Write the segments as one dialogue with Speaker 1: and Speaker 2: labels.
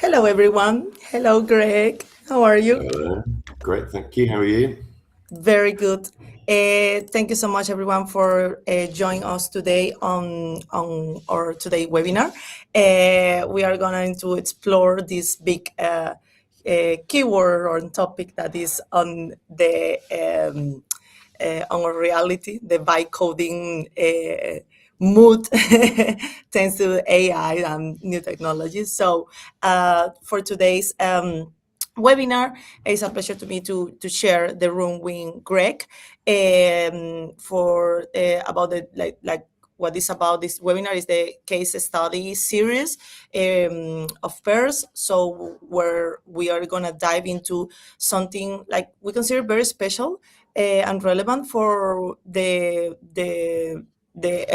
Speaker 1: Hello, everyone. Hello, Greg. How are you?
Speaker 2: Great, thank you. How are you?
Speaker 1: Very good. Thank you so much, everyone, for joining us today on our today webinar. We are going to explore this big keyword or topic that is on our reality, the vibe coding mood thanks to AI and new technologies. So for today's webinar, it's a pleasure to me to share the room with Greg for about the like what is about this webinar is the case study series of PERS. So where we are gonna dive into something like we consider very special and relevant for the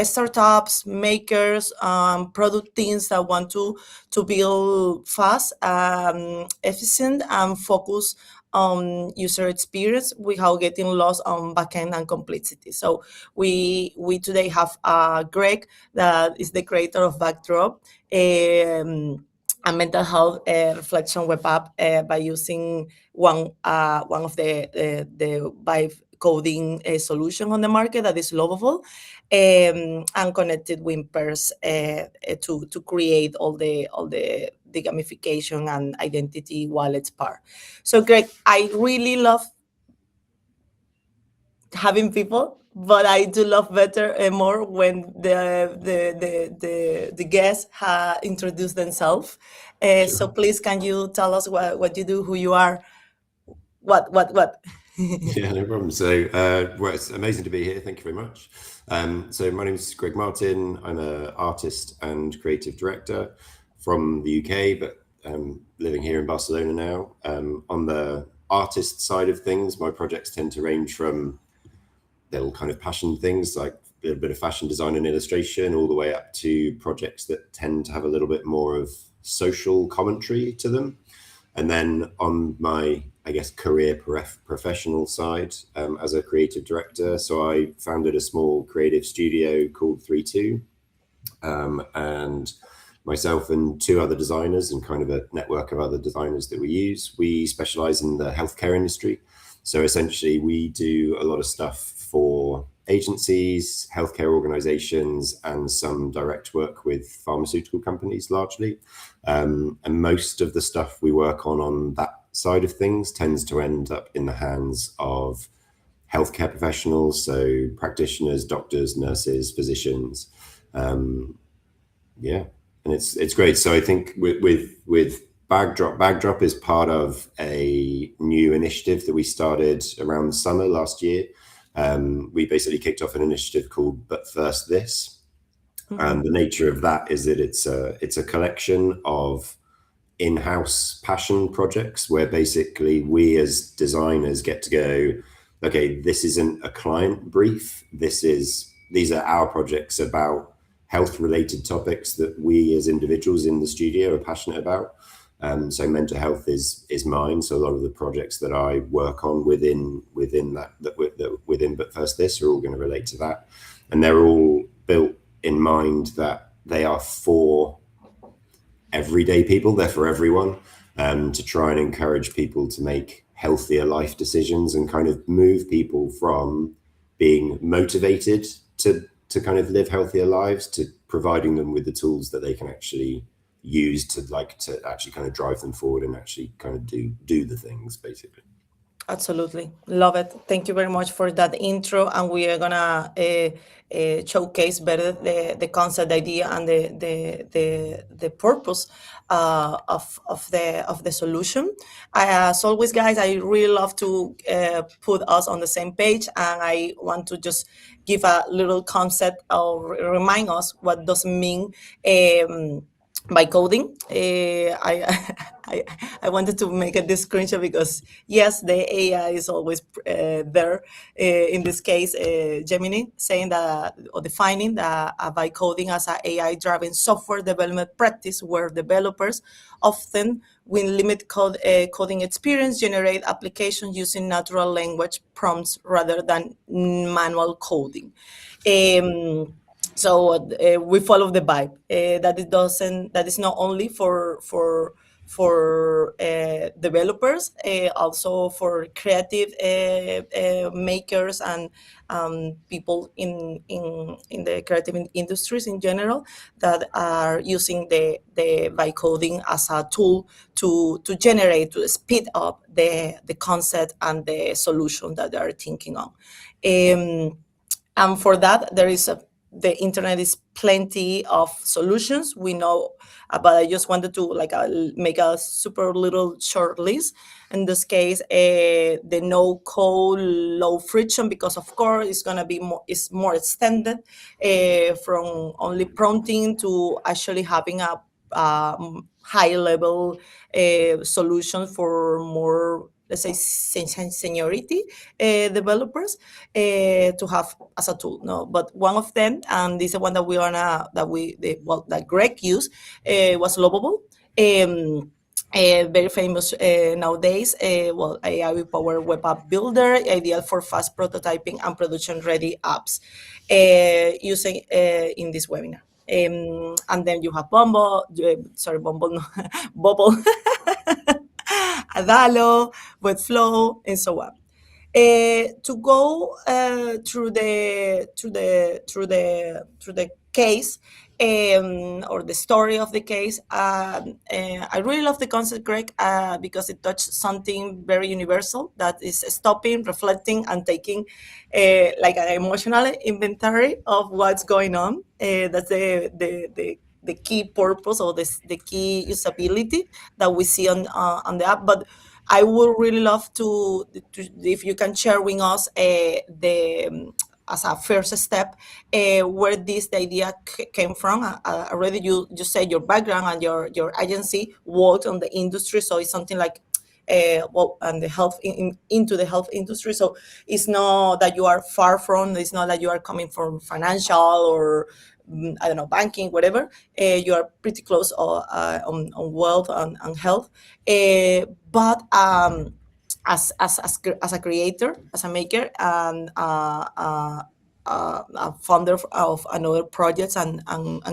Speaker 1: startups, makers, product teams that want to build fast, efficient, and focus on user experience without getting lost on backend and complexity. So we today have Greg, that is the creator of Backdrop. A mental health reflection web app by using one of the vibe coding solution on the market that is Lovable, and connected with PERS to create all the gamification and identity wallets part. So Greg, I really love having people, but I do love better and more when the guests introduce themselves. So
Speaker 2: Sure.
Speaker 1: please, can you tell us what you do, who you are, what?
Speaker 2: Yeah, no problem. Well, it's amazing to be here. Thank you very much. So my name is Greg Martin. I'm an artist and creative director from the UK, but living here in Barcelona now. On the artist side of things, my projects tend to range from little kind of passion things like a bit of fashion design and illustration, all the way up to projects that tend to have a little bit more of social commentary to them. And then on my, I guess, career professional side, as a creative director, so I founded a small creative studio called 32, and myself and two other designers and kind of a network of other designers that we specialize in the healthcare industry. So essentially we do a lot of stuff for agencies, healthcare organizations, and some direct work with pharmaceutical companies largely. And most of the stuff we work on that side of things tends to end up in the hands of healthcare professionals, so practitioners, doctors, nurses, physicians. Yeah, and it's great. So I think with Backdrop is part of a new initiative that we started around the summer last year. We basically kicked off an initiative called But First This. And the nature of that is that it's a collection of in-house passion projects where basically we as designers get to go, okay, this isn't a client brief. These are our projects about health related topics that we as individuals in the studio are passionate about. So mental health is mine. So a lot of the projects that I work on within But First This are all going to relate to that. And they're all built in mind that they are for everyday people, they're for everyone, to try and encourage people to make healthier life decisions and kind of move people from being motivated to kind of live healthier lives to providing them with the tools that they can actually use to actually kind of drive them forward and actually kind of do the things basically.
Speaker 1: Absolutely. Love it. Thank you very much for that intro. And we are gonna showcase better the concept, the idea, and the purpose of the solution. As always, guys, I really love to put us on the same page, and I want to just give a little concept or remind us what does it mean by coding. I wanted to make this screenshot because yes, the AI is always there. In this case, Gemini saying that or defining that by coding as an AI-driven software development practice where developers often with limited coding experience generate applications using natural language prompts rather than manual coding. So we follow the vibe that it doesn't, that is not only for developers, also for creative makers and people in the creative industries in general that are using the vibe coding as a tool to generate, to speed up the concept and the solution that they are thinking on. And for that, the internet is plenty of solutions. We know, but I just wanted to make a super little short list. In this case, the no code, low friction, because of course it's gonna be more extended from only prompting to actually having a high level solution for more, let's say, seniority developers to have as a tool. No, but one of them, and this is one that that Greg used, was Lovable. Very famous nowadays. AI powered web app builder, ideal for fast prototyping and production ready apps, using in this webinar. And then you have Bumble, no, Bubble, Adalo, Webflow, and so on. To go through the case, or the story of the case. I really love the concept, Greg, because it touched something very universal, that is stopping, reflecting, and taking like an emotional inventory of what's going on. That's the key purpose, or the key usability that we see on the app. But I would really love to if you can share with us as a first step, where the idea came from. Already you said your background and your agency worked on the industry, so it's something like and the health into the health industry. So it's not that you are far from. It's not that you are coming from financial or I don't know, banking, whatever. You are pretty close on wealth and health, but as a creator, as a maker, and a founder of another projects and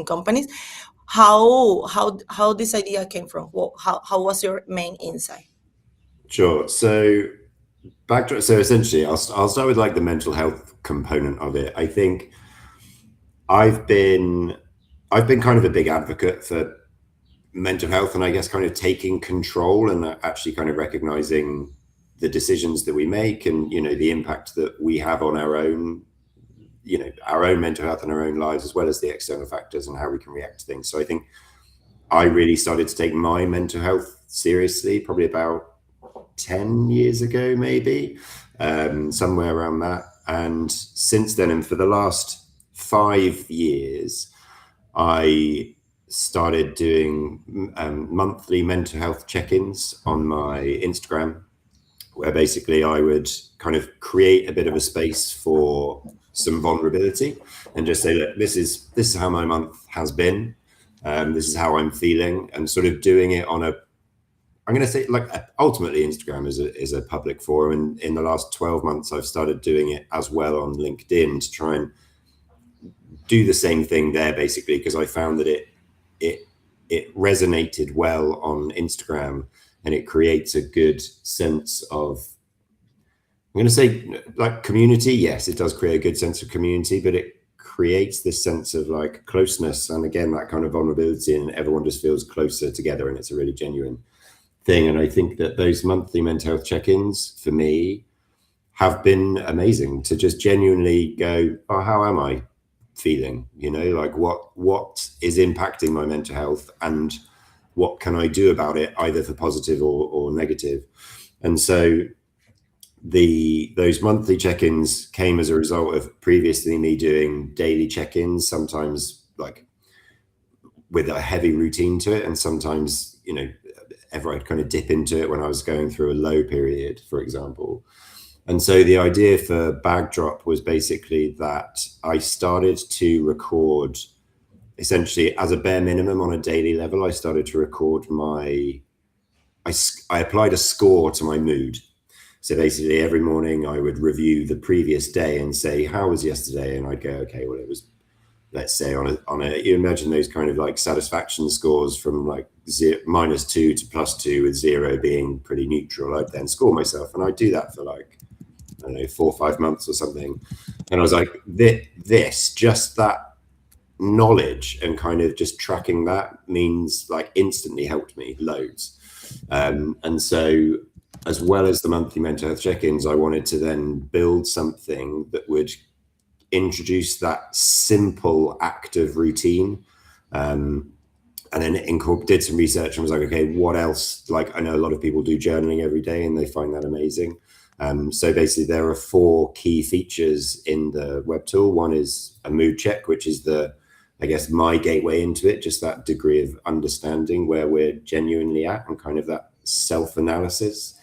Speaker 1: companies, how this idea came from? How was your main insight?
Speaker 2: Sure. So backdrop. So essentially, I'll start with like the mental health component of it. I think I've been kind of a big advocate for mental health, and I guess kind of taking control and actually kind of recognizing the decisions that we make, and the impact that we have on our own mental health and our own lives, as well as the external factors and how we can react to things. So I think I really started to take my mental health seriously probably about 10 years ago, maybe, somewhere around that. And since then, and for the last 5 years, I started doing monthly mental health check-ins on my Instagram, where basically I would kind of create a bit of a space for some vulnerability and just say, look, this is how my month has been. This is how I'm feeling, and sort of doing it on I'm going to say, like, ultimately Instagram is a public forum. And in the last 12 months, I've started doing it as well on LinkedIn to try and do the same thing there, basically, because I found that it resonated well on Instagram, and it creates a good sense of, I'm going to say, like, community. Yes, it does create a good sense of community, but it creates this sense of like closeness, and again, that kind of vulnerability, and everyone just feels closer together, and it's a really genuine thing. And I think that those monthly mental health check-ins for me have been amazing, to just genuinely go, oh, how am I feeling? Like what is impacting my mental health, and what can I do about it, either for positive or negative. And so those monthly check-ins came as a result of previously me doing daily check-ins, sometimes like with a heavy routine to it, and sometimes ever I'd kind of dip into it when I was going through a low period, for example. And so the idea for Backdrop was basically that I started to record, essentially as a bare minimum on a daily level, I started to record I applied a score to my mood. So basically every morning I would review the previous day and say, how was yesterday? And I'd go, okay, well, it was let's say on a you imagine those kind of like satisfaction scores from like -2 to +2 with 0 being pretty neutral. I'd then score myself, and I'd do that for like, I don't know, 4 or 5 months or something. And I was like, this just that knowledge and kind of just tracking that means like instantly helped me loads. And so as well as the monthly mental health check-ins, I wanted to then build something that would introduce that simple active routine. And then did some research and was like, okay, what else? Like, I know a lot of people do journaling every day and they find that amazing. So basically there are 4 key features in the web tool. One is a mood check, which is I guess my gateway into it, just that degree of understanding where we're genuinely at and kind of that self-analysis.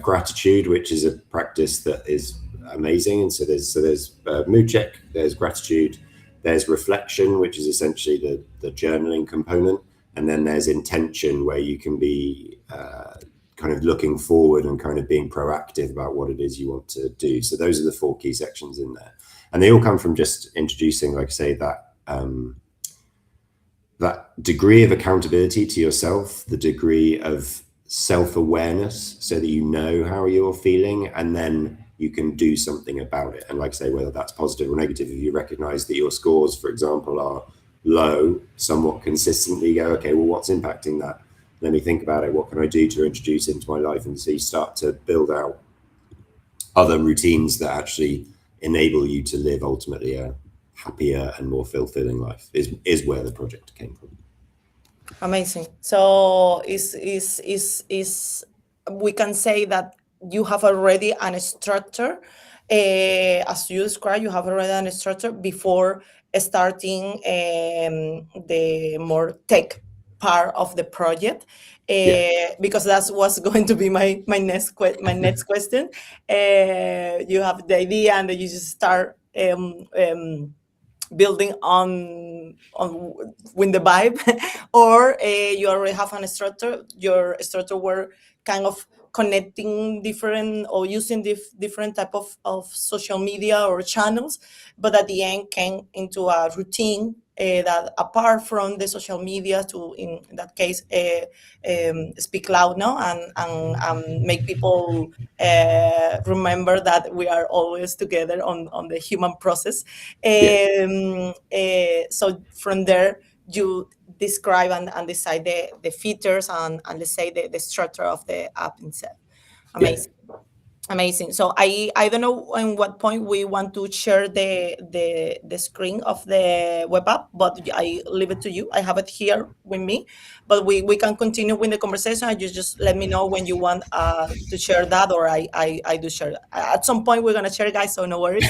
Speaker 2: Gratitude, which is a practice that is amazing. And so there's mood check, there's gratitude, there's reflection, which is essentially the journaling component. And then there's intention, where you can be kind of looking forward and kind of being proactive about what it is you want to do. So those are the 4 key sections in there. And they all come from just introducing, like I say, that degree of accountability to yourself, the degree of self-awareness, so that you know how you're feeling, and then you can do something about it. And like I say, whether that's positive or negative, if you recognize that your scores, for example, are low somewhat consistently, go, okay, well, what's impacting that? Let me think about it. What can I do to introduce into my life? And so you start to build out other routines that actually enable you to live ultimately a happier and more fulfilling life, is where the project came from.
Speaker 1: Amazing. So we can say that you have already an structure, as you described, you have already an structure before starting the more tech part of the project, because that was going to be my next question. You have the idea and then you just start building on with the vibe, or you already have an structure. Your structure were kind of connecting different or using different type of social media or channels, but at the end came into a routine that apart from the social media to, in that case, speak loud now and make people remember that we are always together on the human process. So from there you describe and decide the features and let's say the structure of the app itself. Amazing. Amazing. So I don't know in what point we want to share the screen of the web app, but I leave it to you. I have it here with me, but we can continue with the conversation. You just let me know when you want to share that, or I do share. At some point we're gonna share, guys, so no worries.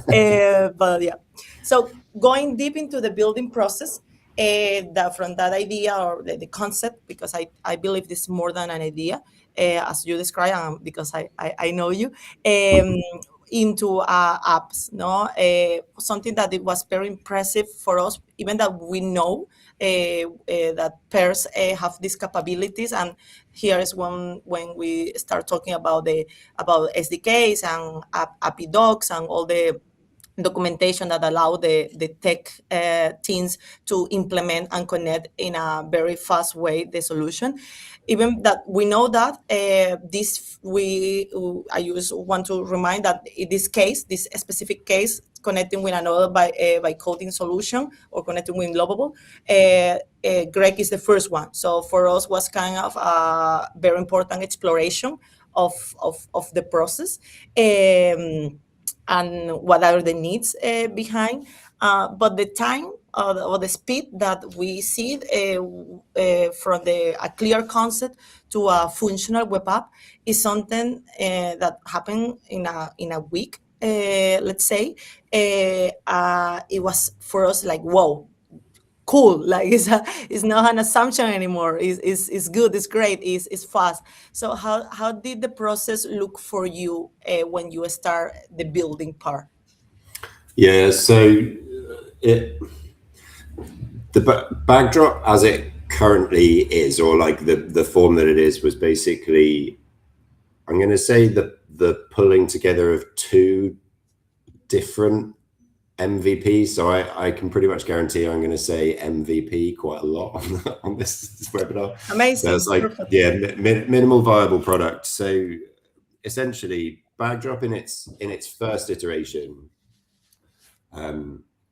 Speaker 1: But yeah, so going deep into the building process, from that idea or the concept, because I believe this is more than an idea, as you describe, because I know you, into apps, no? Something that it was very impressive for us, even that we know that PERS have these capabilities, and here is when we start talking about SDKs and API docs and all the documentation that allow the tech teams to implement and connect in a very fast way the solution. Even that we know that I just want to remind that in this case, this specific case, connecting with another by coding solution or connecting with Lovable, Greg is the first one. So for us was kind of a very important exploration of the process. And what are the needs behind. But the time or the speed that we see from a clear concept to a functional web app is something that happened in a week, let's say. It was for us like, whoa, cool, like it's not an assumption anymore. It's good, it's great, it's fast. So how did the process look for you when you start the building part?
Speaker 2: So the backdrop as it currently is, or like the form that it is, was basically, I'm going to say the pulling together of 2 different MVP, so I can pretty much guarantee I'm going to say MVP quite a lot on this webinar. So it's
Speaker 1: Amazing.
Speaker 2: like,
Speaker 1: Perfect.
Speaker 2: yeah, minimal viable product. So essentially, Bagdrop in its first iteration,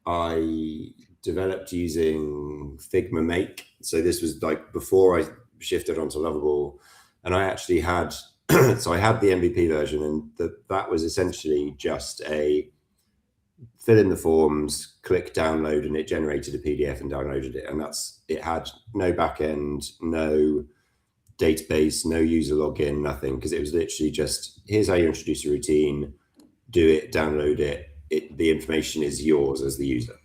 Speaker 2: I developed using Figma Make. So this was like before I shifted onto Lovable, and I actually had so I had the MVP version, and that was essentially just a fill in the forms, click download, and it generated a PDF and downloaded it. And it had no backend, no database, no user login, nothing, because it was literally just, here's how you introduce a routine, do it, download it. The information is yours as the user.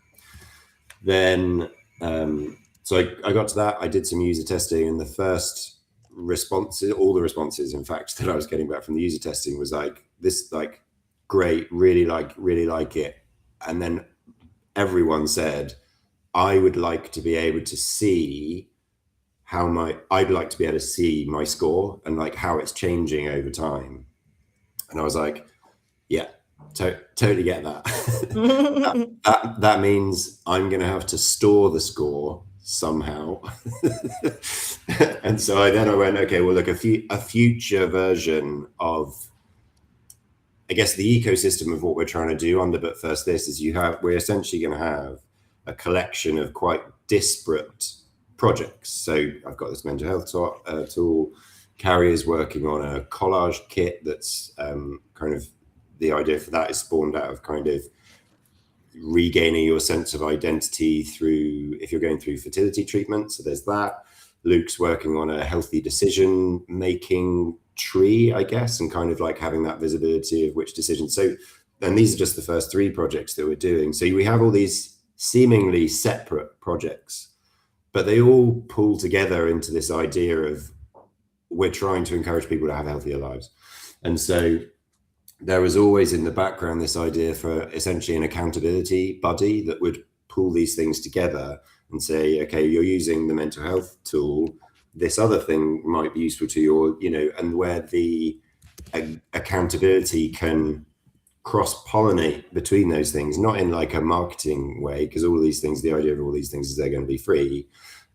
Speaker 2: Then, so I got to that. I did some user testing, and the first responses, all the responses, in fact, that I was getting back from the user testing was like, this, like, great, really like it. And then everyone said, I would like to be able to see I'd like to be able to see my score and like how it's changing over time. And I was like, yeah, totally get that. that means I'm going to have to store the score somehow. And so I went, okay, well, look, a future version of, I guess, the ecosystem of what we're trying to do under But First This is we're essentially going to have a collection of quite disparate projects. So I've got this mental health tool. Carrie is working on a collage kit that's kind of, the idea for that is spawned out of kind of regaining your sense of identity if you're going through fertility treatment. So there's that. Luke's working on a healthy decision making tree, I guess, and kind of like having that visibility of which decisions. So, and these are just the first 3 projects that we're doing. So we have all these seemingly separate projects, but they all pull together into this idea of we're trying to encourage people to have healthier lives. And so there was always in the background this idea for essentially an accountability buddy that would pull these things together and say, okay, you're using the mental health tool, this other thing might be useful to you, or, and where the accountability can cross-pollinate between those things, not in like a marketing way, because all of these things, the idea of all these things is they're going to be free,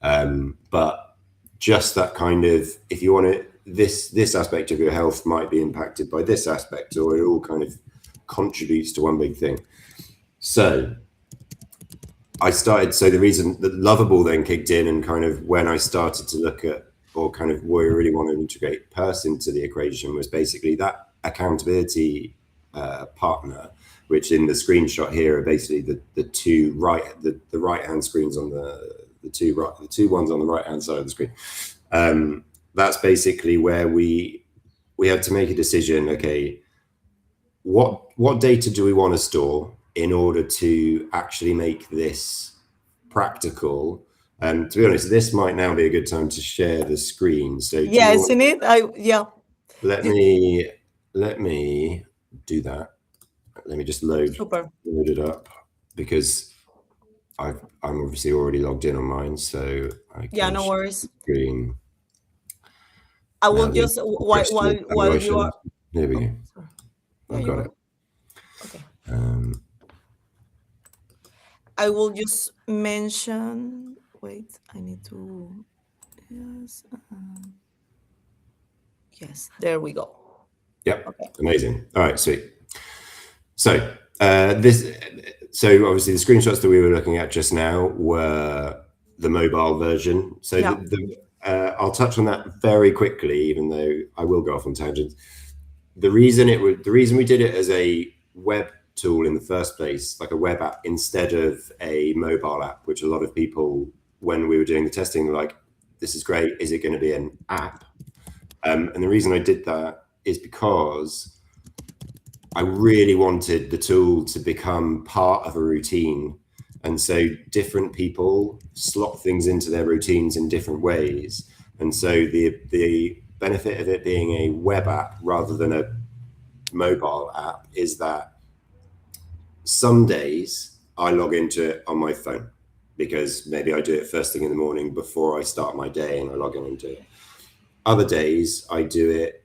Speaker 2: but just that kind of, if you want to, this aspect of your health might be impacted by this aspect, or it all kind of contributes to one big thing. So the reason that Lovable then kicked in, and kind of when I started to look at, or kind of where we really want to integrate PERS into the equation, was basically that accountability partner, which in the screenshot here are basically the right hand screens on the two ones on the right hand side of the screen. That's basically where we have to make a decision. Okay, what data do we want to store in order to actually make this practical? And to be honest, this might now be a good time to share the screen. So
Speaker 1: yeah, isn't it?
Speaker 2: Let me do that. Let me just load it up, because I'm obviously already logged in on mine, so I can
Speaker 1: no worries.
Speaker 2: Screen.
Speaker 1: I will just while you are.
Speaker 2: There we go. I've got it.
Speaker 1: Okay.
Speaker 2: I
Speaker 1: will just mention. Wait, I need to. Yes. Yes, there we go.
Speaker 2: Yep. Okay. Amazing. All right, sweet. So so obviously the screenshots that we were looking at just now were the mobile version. So I'll touch on that very quickly, even though I will go off on tangents. The reason we did it as a web tool in the first place, like a web app instead of a mobile app, which a lot of people, when we were doing the testing, were like, this is great, is it going to be an app? And the reason I did that is because I really wanted the tool to become part of a routine. And so different people slot things into their routines in different ways. And so the benefit of it being a web app rather than a mobile app is that some days I log into it on my phone, because maybe I do it first thing in the morning before I start my day and I log into it. Other days I do it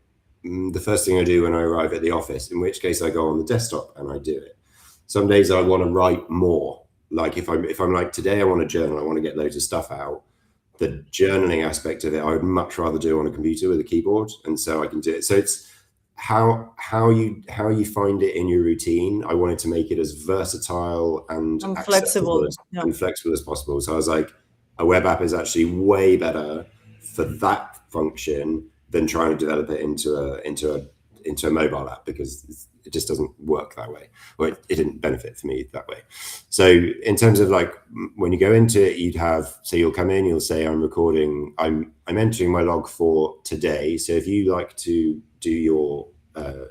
Speaker 2: the first thing I do when I arrive at the office, in which case I go on the desktop and I do it. Some days I want to write more. Like if I'm like, today I want to journal, I want to get loads of stuff out. The journaling aspect of it, I would much rather do on a computer with a keyboard, and so I can do it. So it's how you find it in your routine. I wanted to make it as versatile and accessible
Speaker 1: flexible. Yeah.
Speaker 2: and flexible as possible. So I was like, a web app is actually way better for that function than trying to develop it into a mobile app, because it just doesn't work that way. Well, it didn't benefit for me that way. So in terms of like, when you go into it, you'd have, so you'll come in, you'll say, I'm recording, I'm entering my log for today. So if you like to do your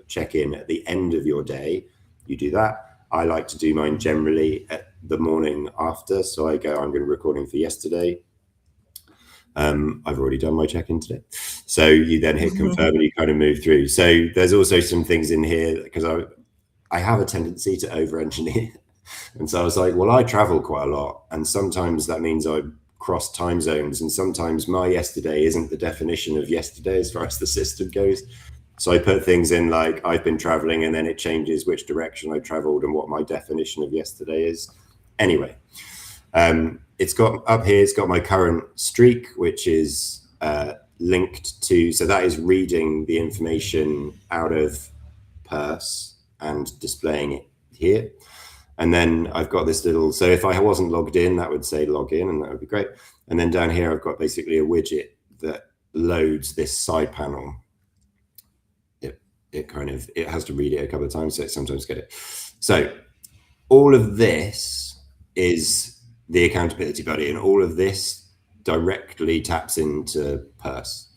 Speaker 2: check-in at the end of your day, you do that. I like to do mine generally at the morning after. So I go, I'm going to recording for yesterday. I've already done my check-in today. So you then hit confirm and you kind of move through. So there's also some things in here, because I have a tendency to over-engineer. And so I was like, well, I travel quite a lot, and sometimes that means I cross time zones, and sometimes my yesterday isn't the definition of yesterday as far as the system goes. So I put things in like, I've been traveling, and then it changes which direction I traveled and what my definition of yesterday is. Anyway, it's got up here, it's got my current streak, which is linked to, so that is reading the information out of PERS and displaying it here. And then I've got this little, so if I wasn't logged in, that would say log in, and that would be great. And then down here, I've got basically a widget that loads this side panel. It has to read it a couple of times, so it sometimes get it. So all of this is the accountability buddy, and all of this directly taps into PERS.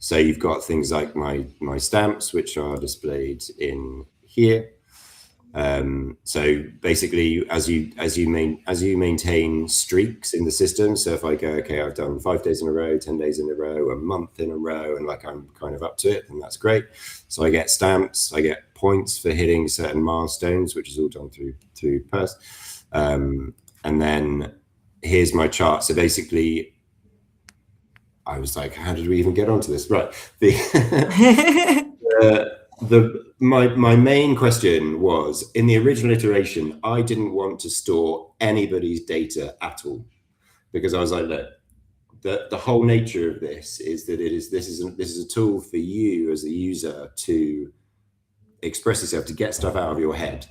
Speaker 2: So you've got things like my stamps, which are displayed in here. So basically, as you maintain streaks in the system, so if I go, okay, I've done 5 days in a row, 10 days in a row, a month in a row, and like I'm kind of up to it, and that's great. So I get stamps, I get points for hitting certain milestones, which is all done through PERS. And then here's my chart. So basically, I was like, how did we even get onto this? Right. My main question was, in the original iteration, I didn't want to store anybody's data at all, because I was like, look, the whole nature of this is that this is a tool for you as a user to express yourself, to get stuff out of your head,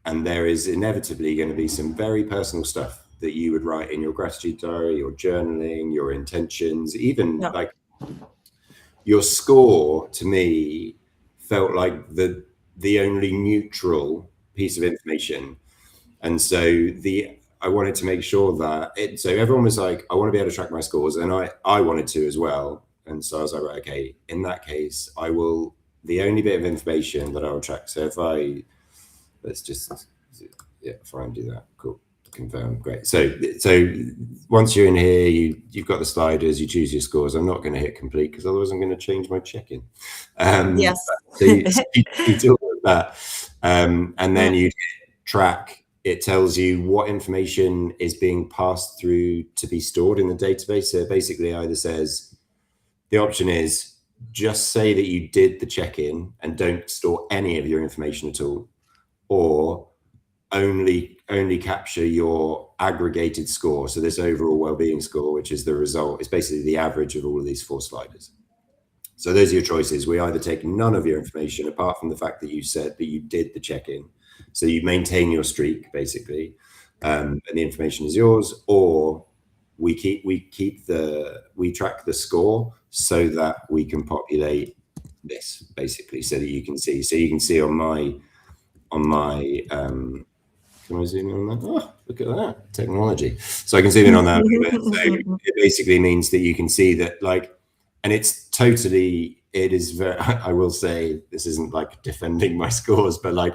Speaker 2: and there is inevitably going to be some very personal stuff that you would write in your gratitude diary, your journaling, your intentions, even like your score. To me, felt like the only neutral piece of information. And so I wanted to make sure that so everyone was like, I want to be able to track my scores, and I wanted to as well. And so I was like, right, okay, in that case, the only bit of information that I will track. So if let's just, fine, do that. Cool. Confirm. Great. So once you're in here, you've got the sliders, you choose your scores. I'm not going to hit complete, because otherwise I'm going to change my check-in.
Speaker 1: Yes.
Speaker 2: So you do all of that, and then you track. It tells you what information is being passed through to be stored in the database. So it basically either says, the option is just say that you did the check-in and don't store any of your information at all, or only capture your aggregated score. So this overall well-being score, which is the result, is basically the average of all of these 4 sliders. So those are your choices. We either take none of your information, apart from the fact that you said that you did the check-in. So you maintain your streak, basically, and the information is yours, or we track the score so that we can populate this, basically, so that you can see. So you can see on my can I zoom in on that? Oh, look at that technology. So I can zoom in on that a little bit. So it basically means that you can see that, like, and it is very, I will say, this isn't like defending my scores, but like,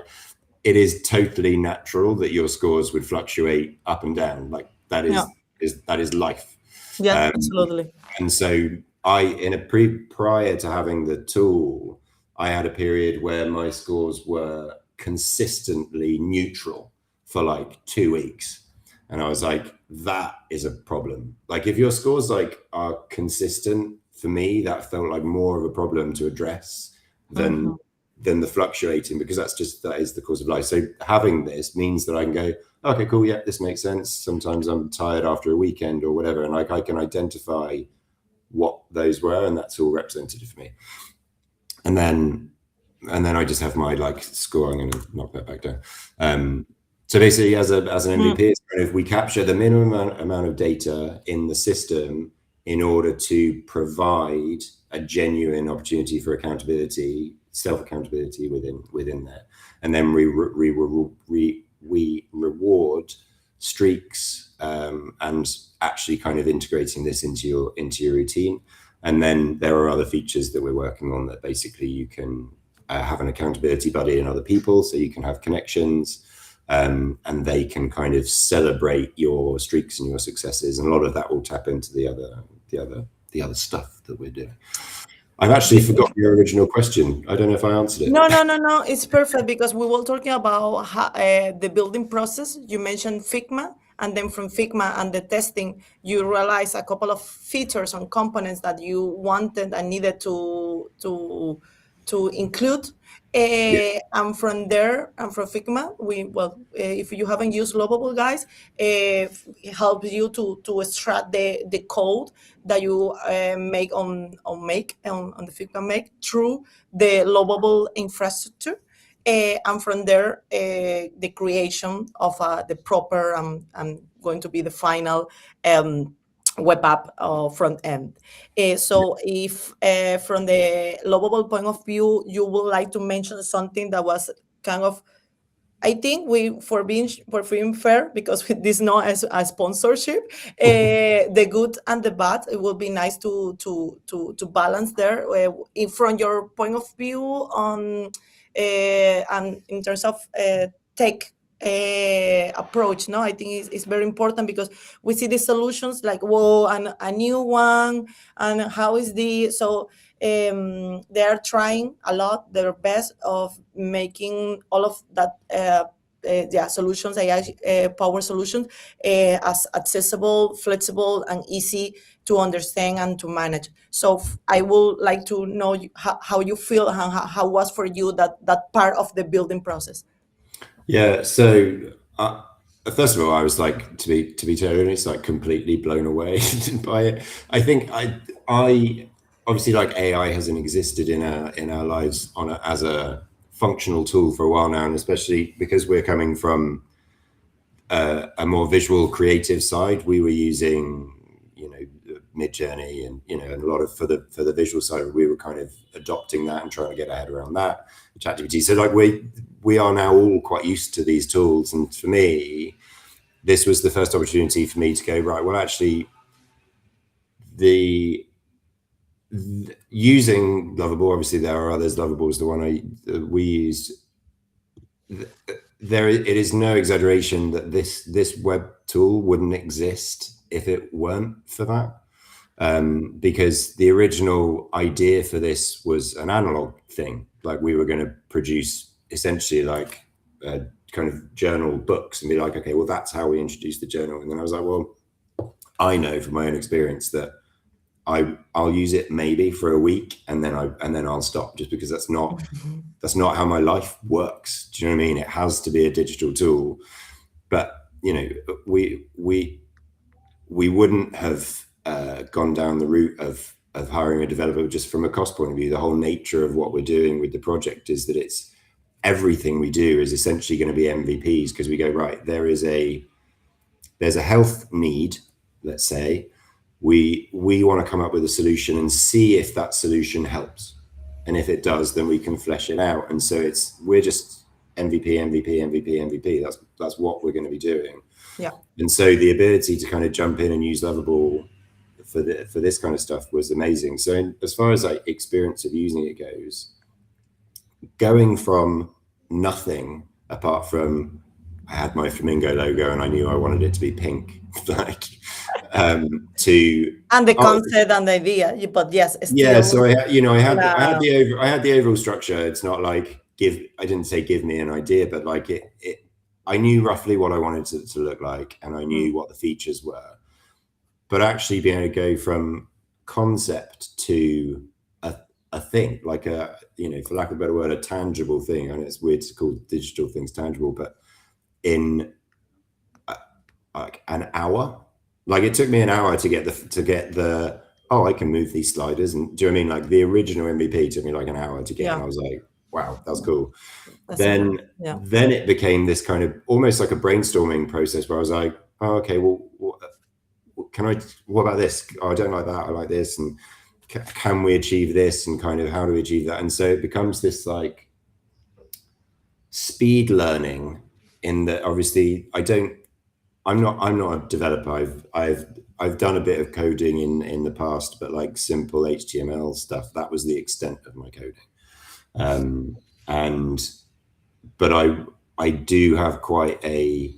Speaker 2: it is totally natural that your scores would fluctuate up and down. Like that is life.
Speaker 1: Yeah, absolutely.
Speaker 2: And so prior to having the tool, I had a period where my scores were consistently neutral for like 2 weeks. And I was like, that is a problem. Like if your scores like are consistent, for me, that felt like more of a problem to address than than the fluctuating, because that is the course of life. So having this means that I can go, okay, cool, yeah, this makes sense. Sometimes I'm tired after a weekend or whatever, and like I can identify what those were, and that's all representative for me. And then I just have my like score. I'm going to knock that back down. So basically, as an MVP, it's kind of, we capture the minimum amount of data in the system in order to provide a genuine opportunity for accountability, self-accountability within there. And then we reward streaks, and actually kind of integrating this into your routine. And then there are other features that we're working on that basically you can have an accountability buddy in other people, so you can have connections, and they can kind of celebrate your streaks and your successes. And a lot of that will tap into the other stuff that we're doing. I've actually forgotten your original question. I don't know if I answered it.
Speaker 1: No. It's perfect, because we were talking about the building process. You mentioned Figma, and then from Figma and the testing, you realize a couple of features and components that you wanted and needed to include. And from there, and from Figma, if you haven't used Lovable, guys, it helps you to extract the code that you make on the Figma make through the Lovable infrastructure. And from there, the creation of the proper going to be the final web app front end. So if from the Lovable point of view, you would like to mention something that was kind of, I think for being fair, because this is not as a sponsorship, the good and the bad, it will be nice to balance there. From your point of view on and in terms of tech approach, no, I think it's very important, because we see the solutions like, whoa, and a new one, and how is the so. They are trying a lot their best of making all of that solutions, AI power solutions, as accessible, flexible, and easy to understand and to manage. So I would like to know how you feel and how was for you that part of the building process.
Speaker 2: Yeah. So first of all, I was like, to be totally honest, like completely blown away by it. I think I obviously, like, AI hasn't existed in our lives as a functional tool for a while now, and especially because we're coming from a more visual, creative side. We were using, Midjourney, and and a lot of for the visual side, we were kind of adopting that and trying to get our head around that. ChatGPT. So like we are now all quite used to these tools, and for me, this was the first opportunity for me to go, right, well, actually, using Lovable, obviously there are others. Lovable is the one we used. It is no exaggeration that this web tool wouldn't exist if it weren't for that. Because the original idea for this was an analog thing. Like, we were going to produce essentially like kind of journal books and be like, okay, well, that's how we introduce the journal. And then I was like, well, I know from my own experience that I'll use it maybe for a week and then I'll stop, just because that's not how my life works. Do you know what I mean? It has to be a digital tool. But we wouldn't have gone down the route of hiring a developer just from a cost point of view. The whole nature of what we're doing with the project is that it's everything we do is essentially going to be MVPs, because we go, right, there's a health need, let's say. We want to come up with a solution and see if that solution helps, and if it does, then we can flesh it out. And so we're just MVP. That's what we're going to be doing.
Speaker 1: Yeah.
Speaker 2: And so the ability to kind of jump in and use Lovable for this kind of stuff was amazing. So as far as like experience of using it goes, going from nothing apart from I had my flamingo logo and I knew I wanted it to be pink, like to
Speaker 1: and the concept and the idea, but yes, still,
Speaker 2: yeah. So I had the overall structure. It's not like I didn't say give me an idea, but like I knew roughly what I wanted it to look like, and I knew what the features were. But actually being able to go from concept to a thing, like a, for lack of a better word, a tangible thing. And it's weird to call digital things tangible, but in like an hour, like it took me an hour to get the oh, I can move these sliders, and do you know what I mean? Like the original MVP took me like an hour to get, and I was like, wow, that's cool.
Speaker 1: That's
Speaker 2: Then
Speaker 1: yeah.
Speaker 2: then it became this kind of almost like a brainstorming process where I was like, oh, okay, well, what about this? Oh, I don't like that. I like this. And can we achieve this? And kind of how do we achieve that? And so it becomes this like speed learning in that obviously I'm not a developer. I've done a bit of coding in the past, but like simple HTML stuff, that was the extent of my coding. But I do have quite a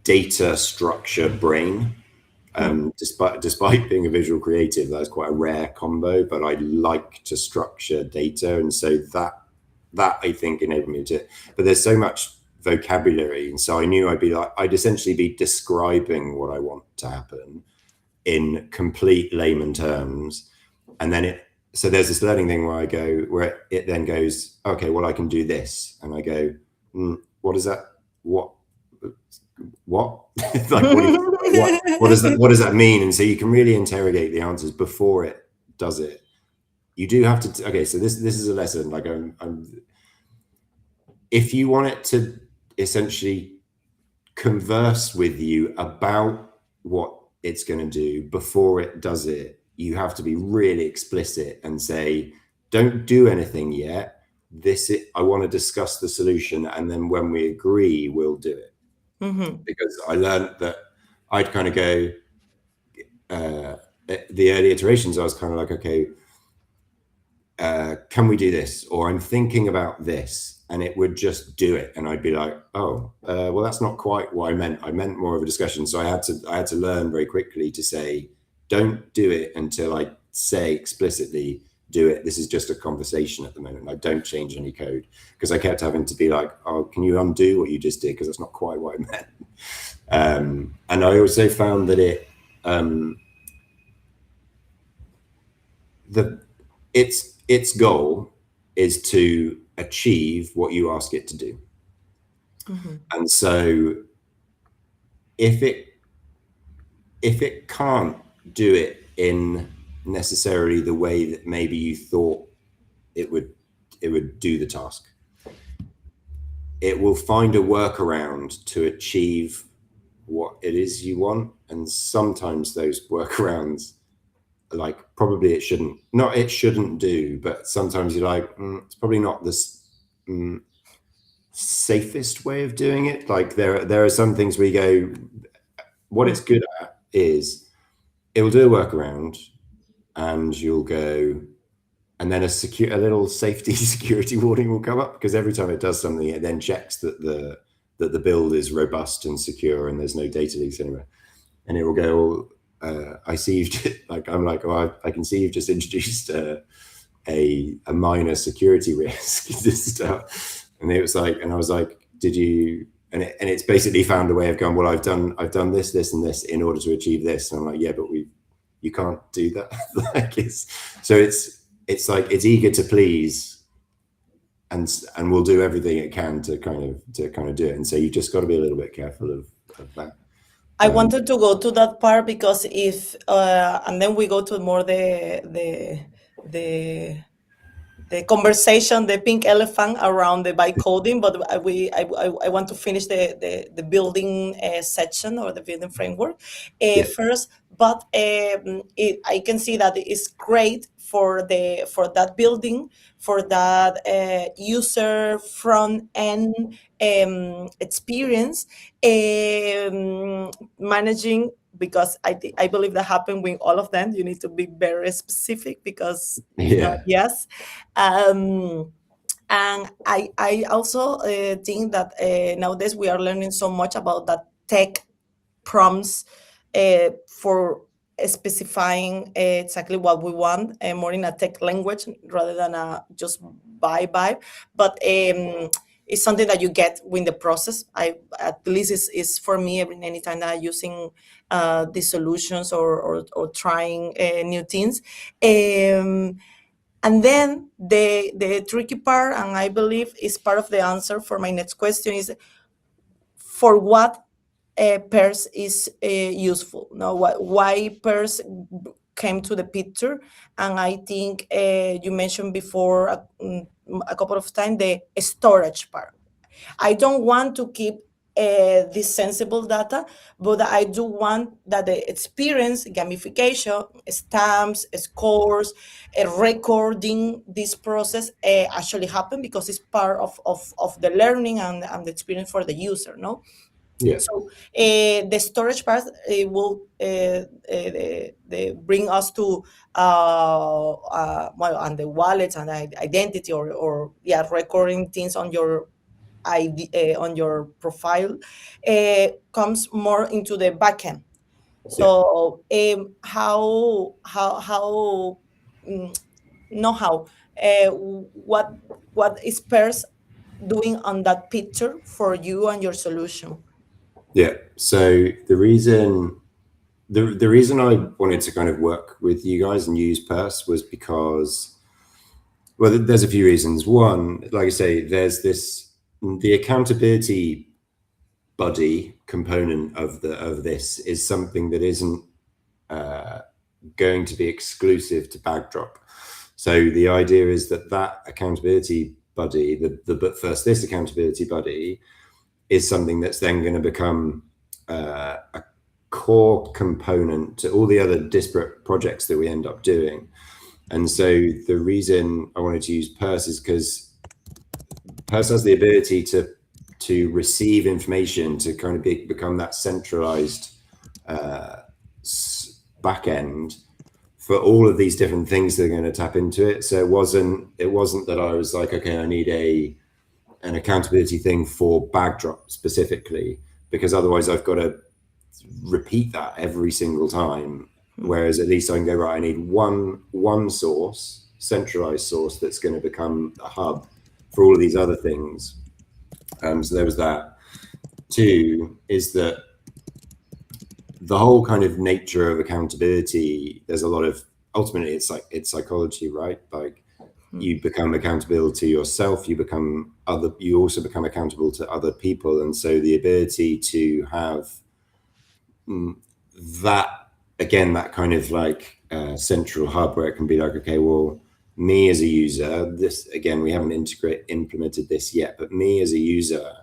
Speaker 2: data structure brain. Despite being a visual creative, that's quite a rare combo, but I like to structure data. And so that I think enabled me to, but there's so much vocabulary. And so I knew I'd essentially be describing what I want to happen in complete layman terms. And then so there's this learning thing where it then goes, okay, well, I can do this. And I go, what is that? What? Like, what does that mean? And so you can really interrogate the answers before it does it. You do have to, okay, so this is a lesson. Like if you want it to essentially converse with you about what it's going to do before it does it, you have to be really explicit and say, don't do anything yet. I want to discuss the solution, and then when we agree, we'll do it. Because I learned that I'd kind of go, the early iterations, I was kind of like, okay, can we do this? Or I'm thinking about this, and it would just do it. And I'd be like, oh, well, that's not quite what I meant. I meant more of a discussion. So I had to learn very quickly to say, don't do it until I say explicitly, do it. This is just a conversation at the moment. I don't change any code, because I kept having to be like, oh, can you undo what you just did? Because that's not quite what I meant. And I also found that its goal is to achieve what you ask it to do. And so if it can't do it in necessarily the way that maybe you thought it would do the task, it will find a workaround to achieve what it is you want. And sometimes those workarounds, like, probably it shouldn't do, but sometimes you're like, it's probably not the safest way of doing it. Like there are some things where you go, what it's good at is it will do a workaround, and you'll go, and then a little safety security warning will come up, because every time it does something, it then checks that the build is robust and secure and there's no data leaks anywhere. And it will go, I see you've like, I'm like, oh, I can see you've just introduced a minor security risk this stuff. And it was like, and I was like, did you? And it's basically found a way of going, well, I've done this, and this in order to achieve this. And I'm like, yeah, but you can't do that. Like it's like, it's eager to please, and will do everything it can to kind of do it. And so you just got to be a little bit careful of that.
Speaker 1: I wanted to go to that part, because if and then we go to more the conversation, the pink elephant around the byte coding. But I want to finish the building section, or the building framework first. But I can see that it's great for that building, for that user front end experience, managing, because I believe that happen with all of them. You need to be very specific, because if not, yes. And I also think that nowadays we are learning so much about that tech prompts for specifying exactly what we want, more in a tech language rather than just vibe. But it's something that you get in the process. At least is for me every anytime that I'm using these solutions or trying new things. And then the tricky part, and I believe is part of the answer for my next question, is for what PERS is useful. No, why PERS came to the picture, and I think you mentioned before a couple of times the storage part. I don't want to keep this sensible data, but I do want that the experience, gamification, stamps, scores, recording this process actually happen, because it's part of the learning and the experience for the user, no?
Speaker 2: Yeah.
Speaker 1: So the storage part will bring us to well, and the wallets and identity, or yeah, recording things on your ID, on your profile, comes more into the backend.
Speaker 2: Yeah.
Speaker 1: So how know how what is PERS doing on that picture for you and your solution?
Speaker 2: Yeah. So the reason I wanted to kind of work with you guys and use PERS was because, well, there's a few reasons. One, like I say, there's the accountability buddy component of this is something that isn't going to be exclusive to Backdrop. So the idea is that accountability buddy, the but first this accountability buddy, is something that's then going to become a core component to all the other disparate projects that we end up doing. And so the reason I wanted to use PERS is because PERS has the ability to receive information, to kind of become that centralized backend for all of these different things that are going to tap into it. So it wasn't that I was like, okay, I need an accountability thing for Backdrop specifically, because otherwise I've got to repeat that every single time. Whereas at least I can go, right, I need one source, centralized source, that's going to become a hub for all of these other things. So there was that. Two is that the whole kind of nature of accountability, there's a lot of, ultimately it's psychology, right? Like you become accountable to yourself, you also become accountable to other people. And so the ability to have that, again, that kind of like central hub where it can be like, okay, well, me as a user, this, again, we haven't implemented this yet, but me as a user,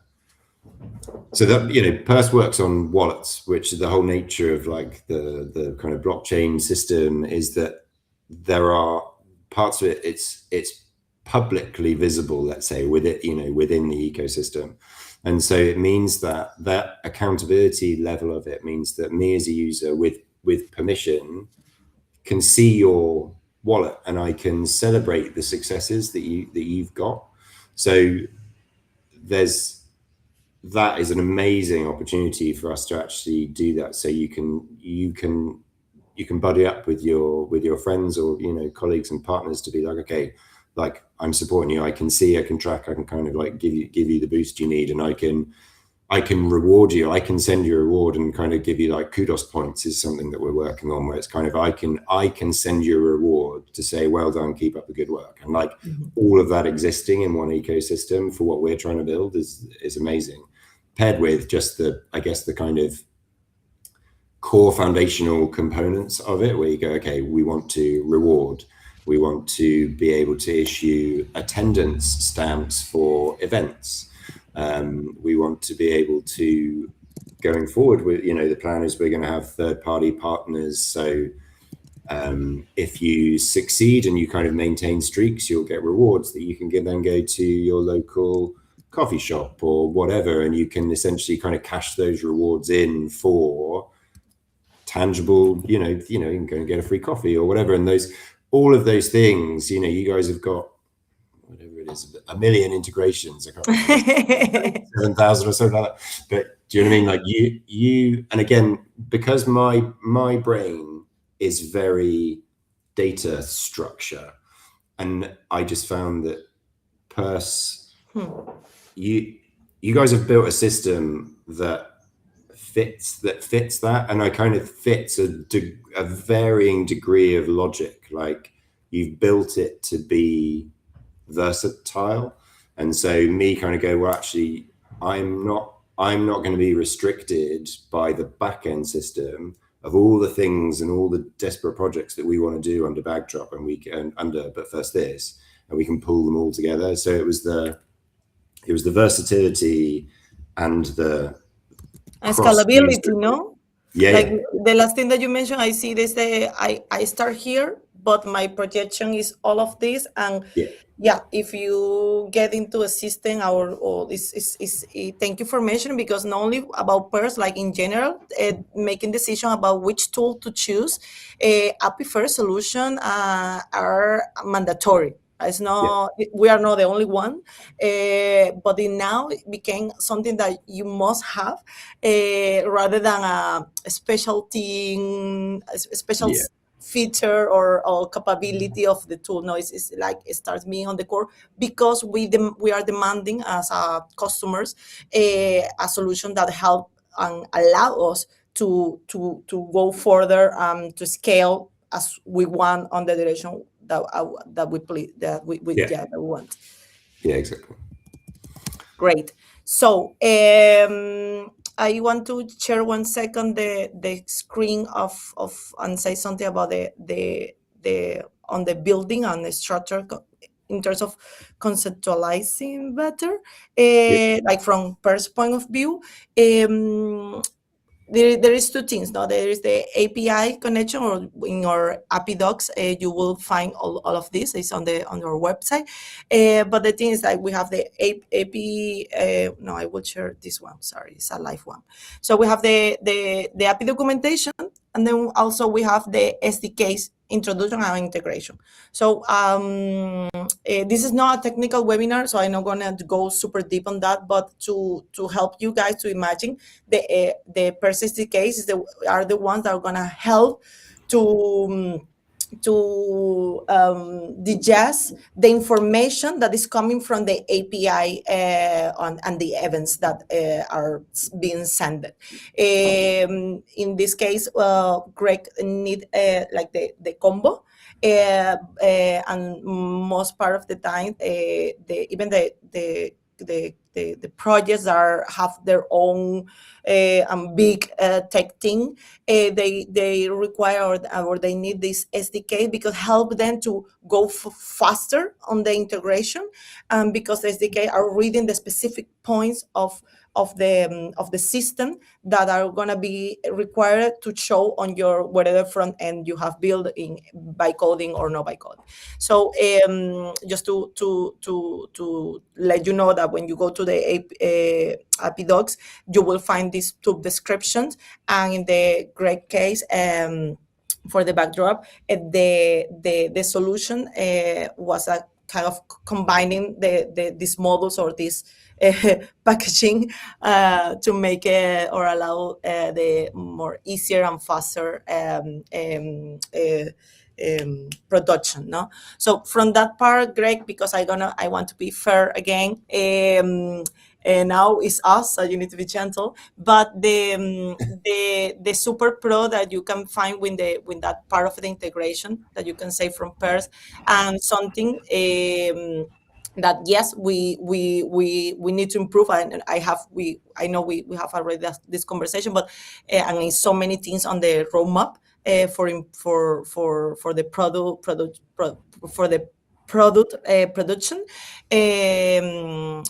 Speaker 2: so that, PERS works on wallets, which is the whole nature of like the kind of blockchain system, is that there are parts of it, it's publicly visible, let's say, with it, within the ecosystem. And so it means that accountability level of it means that me as a user with permission can see your wallet, and I can celebrate the successes that you've got. So that is an amazing opportunity for us to actually do that. So you can buddy up with your friends or colleagues and partners to be like, okay, like I'm supporting you. I can see, I can track, I can kind of like give you the boost you need, and I can reward you. I can send you a reward and kind of give you like kudos points is something that we're working on, where it's kind of I can send you a reward to say, well done, keep up the good work. And like all of that existing in one ecosystem for what we're trying to build is amazing. Paired with just the kind of core foundational components of it, where you go, okay, we want to reward, we want to be able to issue attendance stamps for events. We want to be able to, going forward with, the plan is we're going to have third-party partners. So if you succeed and you kind of maintain streaks, you'll get rewards that you can then go to your local coffee shop or whatever, and you can essentially kind of cash those rewards in for tangible, you can go and get a free coffee or whatever. And all of those things, you guys have got, whatever it is, 1 million integrations. I can't remember, 7,000 or something like that. But do you know what I mean? Like you, and again, because my brain is very data structure, and I just found that PERS, you guys have built a system that fits that, and I kind of fits a varying degree of logic. Like, you've built it to be versatile, and so me kind of go, well, actually, I'm not going to be restricted by the backend system of all the things and all the desperate projects that we want to do under Backdrop, and we can but first this, and we can pull them all together. So it was the versatility and the
Speaker 1: And
Speaker 2: cross
Speaker 1: scalability,
Speaker 2: user.
Speaker 1: no? Like
Speaker 2: Yeah,
Speaker 1: the last thing that you mentioned, I see this. I start here, but my projection is all of this, and
Speaker 2: yeah,
Speaker 1: yeah, if you get into a system, or thank you for mentioning, because not only about PERS, like in general, making decision about which tool to choose, API first solution are mandatory. It's
Speaker 2: yeah,
Speaker 1: not, we are not the only one, but it now it became something that you must have, rather than a special thing, a special
Speaker 2: yeah,
Speaker 1: feature or capability of the tool. No, it's like it starts being on the core, because we are demanding as customers a solution that help and allow us to go further, to scale as we want on the direction that we play,
Speaker 2: yeah,
Speaker 1: yeah, that we want.
Speaker 2: yeah, exactly.
Speaker 1: Great. So I want to share 1 second the screen of and say something about the on the building and the structure, in terms of conceptualizing better,
Speaker 2: Yeah,
Speaker 1: like from PERS point of view. There is two things. Now there is the API connection, or in your API docs, you will find all of this. It's on our website. But the thing is that we have the API. No, I will share this one. Sorry, it's a live one. So we have the API documentation, and then also we have the SDKs introduction and integration. So this is not a technical webinar, so I'm not gonna go super deep on that. But to help you guys to imagine, the PERS SDKs are the ones that are gonna help to digest the information that is coming from the API, and the events that are being sent. In this case, Greg need like the combo. And most part of the time, even the projects have their own and big tech team. They require, or they need this SDK, because help them to go faster on the integration, because the SDK are reading the specific points of the system that are going to be required to show on your whatever front end you have built in by coding or not by coding. So just to let you know that when you go to the API docs, you will find these two descriptions, and in the great case, for the backdrop, the solution was a kind of combining these models, or this packaging, to make it, or allow the more easier and faster production. No, so from that part, Greg, because I want to be fair again. And now it's us, so you need to be gentle. But the super pro that you can find with that part of the integration that you can say from PERS, and something that yes, we need to improve. And I know we have already this conversation, but and in so many things on the roadmap, for the for the product production,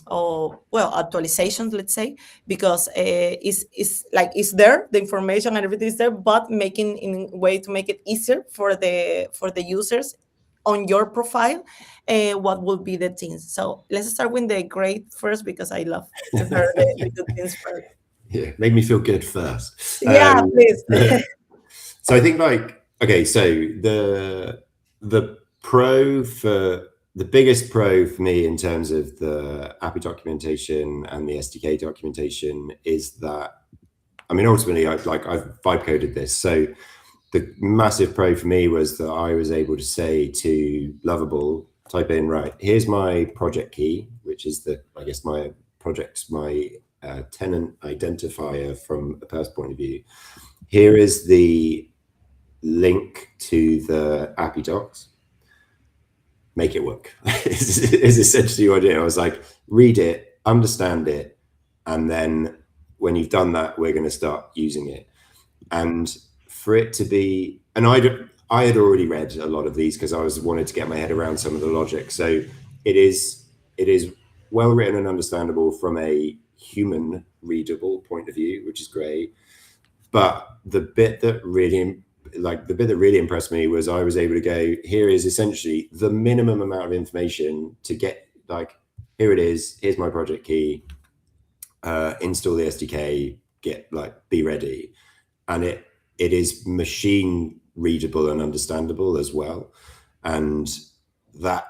Speaker 1: or well, actualizations, let's say, because it's there, the information and everything is there, but making in a way to make it easier for the users on your profile, what will be the things. So let's start with the great first, because I love to hear the good things first.
Speaker 2: yeah. Make me feel good first.
Speaker 1: Yeah, please.
Speaker 2: So I think, like, okay, so the pro for the biggest pro for me in terms of the API documentation and the SDK documentation is that, I mean, ultimately, I've vibe coded this. So the massive pro for me was that I was able to say to Lovable, type in, right, here's my project key, which is I guess my project, my tenant identifier from a PERS point of view. Here is the link to the API docs. Make it work is essentially what I did. I was like, read it, understand it, and then when you've done that, we're going to start using it. And for it to be, and I had already read a lot of these because I wanted to get my head around some of the logic. So it is well written and understandable from a human readable point of view, which is great. But the bit that really impressed me was I was able to go, here is essentially the minimum amount of information to get, like, here it is, here's my project key, install the SDK, be ready. And it is machine readable and understandable as well. And that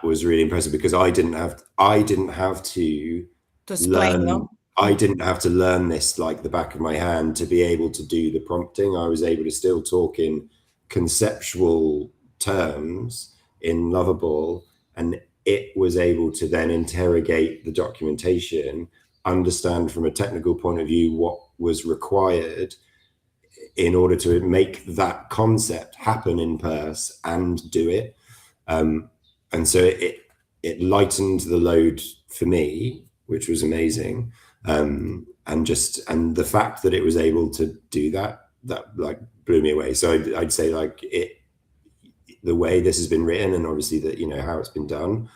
Speaker 2: was really impressive because I didn't have to
Speaker 1: explain, no?
Speaker 2: I didn't have to learn this like the back of my hand to be able to do the prompting. I was able to still talk in conceptual terms in Lovable, and it was able to then interrogate the documentation, understand from a technical point of view what was required in order to make that concept happen in PERS and do it. And so it lightened the load for me, which was amazing. And the fact that it was able to do that like blew me away. So I'd say like the way this has been written, and obviously that, you know, how it's been done,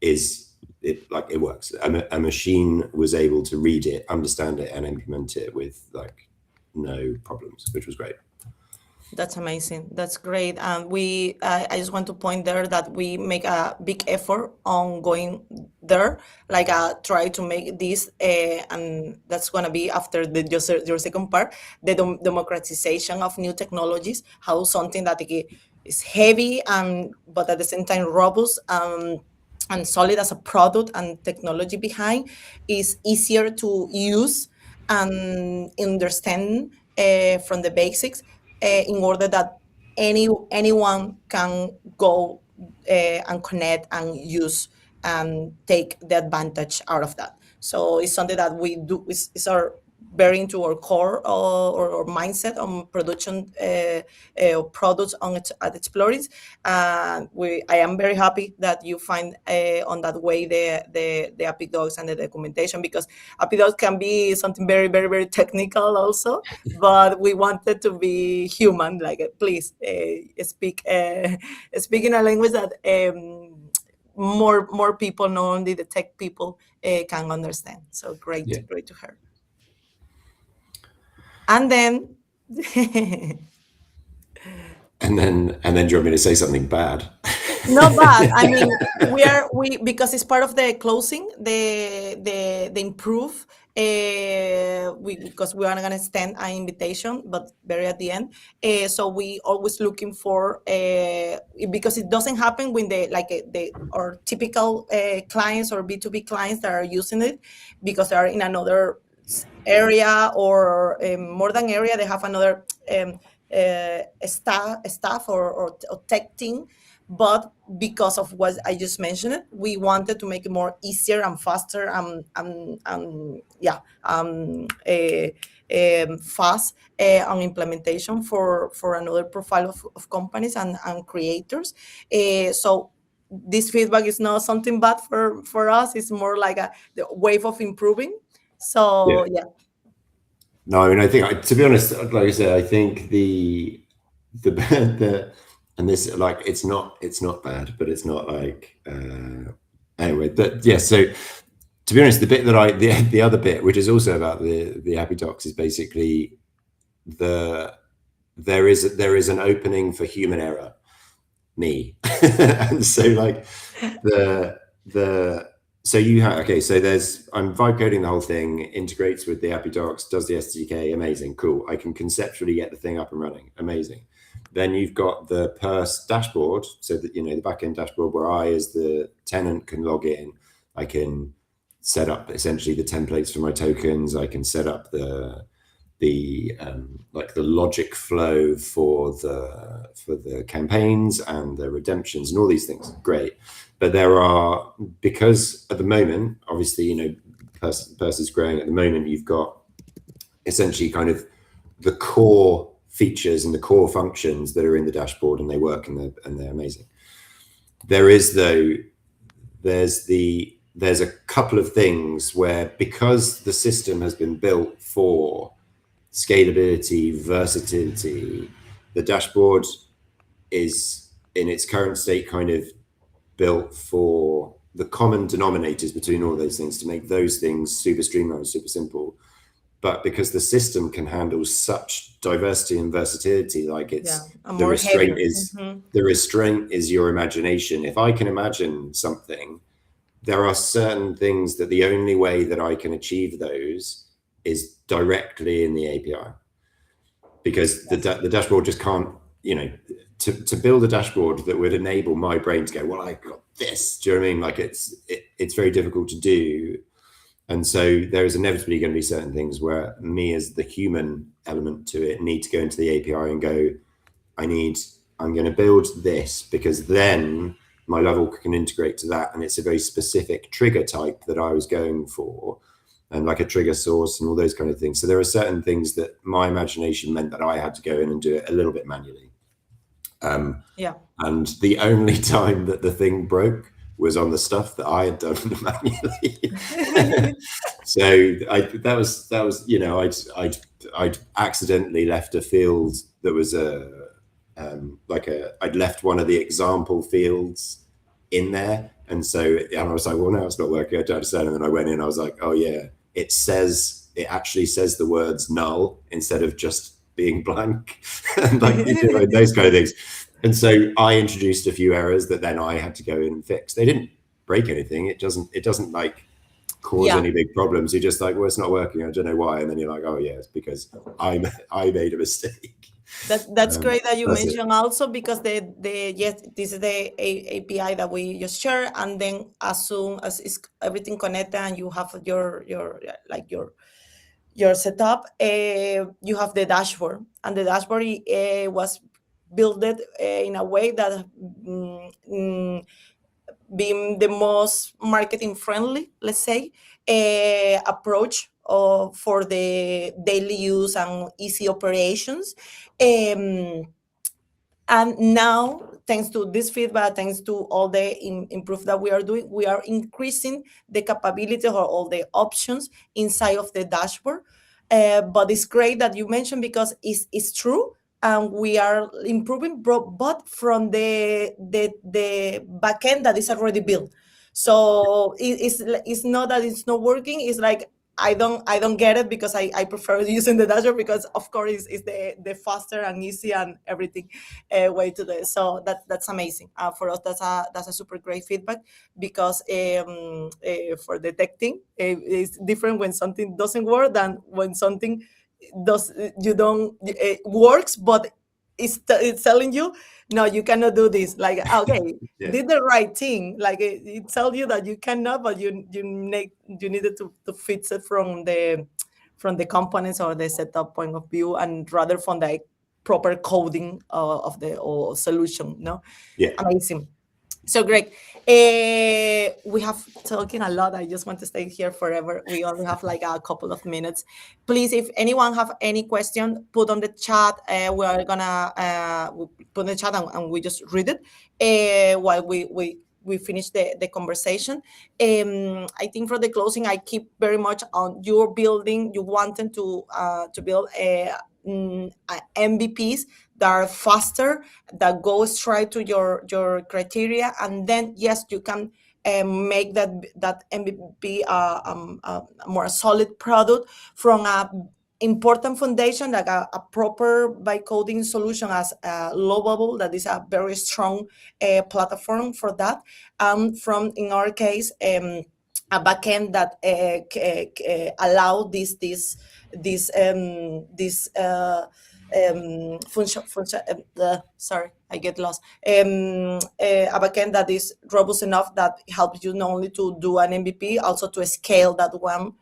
Speaker 2: it works. A machine was able to read it, understand it, and implement it with like no problems, which was great.
Speaker 1: That's amazing. That's great. And I just want to point there that we make a big effort on going there, like try to make this, and that's going to be after your second part, the democratization of new technologies, how something that is heavy but at the same time robust and solid as a product and technology behind is easier to use and understand from the basics, in order that anyone can go and connect and use and take the advantage out of that. So it's something that we do. It's our very into our core or mindset on production products at eXplorins. I am very happy that you find on that way the API docs and the documentation, because API docs can be something very, very, very technical also, but we wanted to be human. Like, please speak in a language that more people, not only the tech people, can understand. So great,
Speaker 2: Yeah.
Speaker 1: great to hear. And then
Speaker 2: And then do you want me to say something bad?
Speaker 1: not bad. I mean, we because it's part of the closing, the improve. Because we are gonna extend an invitation, but very at the end. So we always looking for because it doesn't happen when our typical clients or B2B clients that are using it, because they are in another area or more than area, they have another staff or tech team. But because of what I just mentioned, we wanted to make it more easier and faster fast on implementation for another profile of companies and creators. So this feedback is not something bad for us. It's more like the wave of improving. So yeah.
Speaker 2: No, I mean, I think, to be honest, like I said, I think the and this, like, it's not bad, but it's not like anyway. But yeah, so to be honest, the bit that the other bit, which is also about the API docs, is basically there is an opening for human error, me, and so like so you have, okay, so I'm vibe coding the whole thing, integrates with the API docs, does the SDK, amazing, cool. I can conceptually get the thing up and running, amazing. Then you've got the PERS dashboard, so that, you know, the backend dashboard where I, as the tenant, can log in. I can set up essentially the templates for my tokens. I can set up the logic flow for the campaigns and the redemptions and all these things. Great. But because at the moment, obviously, you know, PERS is growing at the moment, you've got essentially kind of the core features and the core functions that are in the dashboard, and they work and they're amazing. There's a couple of things where, because the system has been built for scalability, versatility, the dashboard is in its current state kind of built for the common denominators between all those things, to make those things super streamlined, super simple. But because the system can handle such diversity and versatility, like the restraint is your imagination. If I can imagine something, there are certain things that the only way that I can achieve those is directly in the API, because the dashboard just can't, to build a dashboard that would enable my brain to go, well, I got this. Do you know what I mean? Like it's very difficult to do. And so there is inevitably going to be certain things where me as the human element to it need to go into the API and go, I'm going to build this, because then my level can integrate to that. And it's a very specific trigger type that I was going for, and like a trigger source and all those kind of things. So there are certain things that my imagination meant that I had to go in and do it a little bit manually. And the only time that the thing broke was on the stuff that I had done manually. So I'd accidentally left a field that was I'd left one of the example fields in there. And I was like, well, no, it's not working. I don't understand. And then I went in, I was like, oh yeah, it actually says the words null instead of just being blank. And those kind of things. And so I introduced a few errors that then I had to go in and fix. They didn't break anything. It doesn't like cause any big problems. You're just like, well, it's not working. I don't know why. And then you're like, oh yeah, it's because I made a mistake.
Speaker 1: That's great that you mentioned also, because this is the API that we just share, and then as soon as it's everything connected and you have your setup, you have the dashboard, and the dashboard was built in a way that being the most marketing friendly, let's say, approach for the daily use and easy operations. And now, thanks to this feedback, thanks to all the improve that we are doing, we are increasing the capability or all the options inside of the dashboard. But it's great that you mentioned, because it's true. And we are improving, but from the backend that is already built. So it's not that it's not working. It's like I don't get it, because I prefer using the dashboard, because of course it's the faster and easy and everything way to do it. So that's amazing. For us, that's a super great feedback, because for detecting, it's different when something doesn't work than when something it works, but it's telling you, no, you cannot do this. Like, okay, did the right thing. Like it tells you that you cannot, but you needed to fix it from the components or the setup point of view, and rather from the proper coding of the solution. No, amazing. So great. We have talking a lot. I just want to stay here forever. We only have like a couple of minutes. Please, if anyone have any question, put on the chat. We are gonna put in the chat and we just read it while we finish the conversation. I think for the closing, I keep very much on your building. You wanted to build MVPs that are faster, that go straight to your criteria, and then yes, you can make that MVP a more solid product from a important foundation, like a proper by coding solution as Lovable, that is a very strong platform for that. From, in our case, a backend that allow this function. Sorry, I get lost. A backend that is robust enough that helps you not only to do an MVP, also to scale that one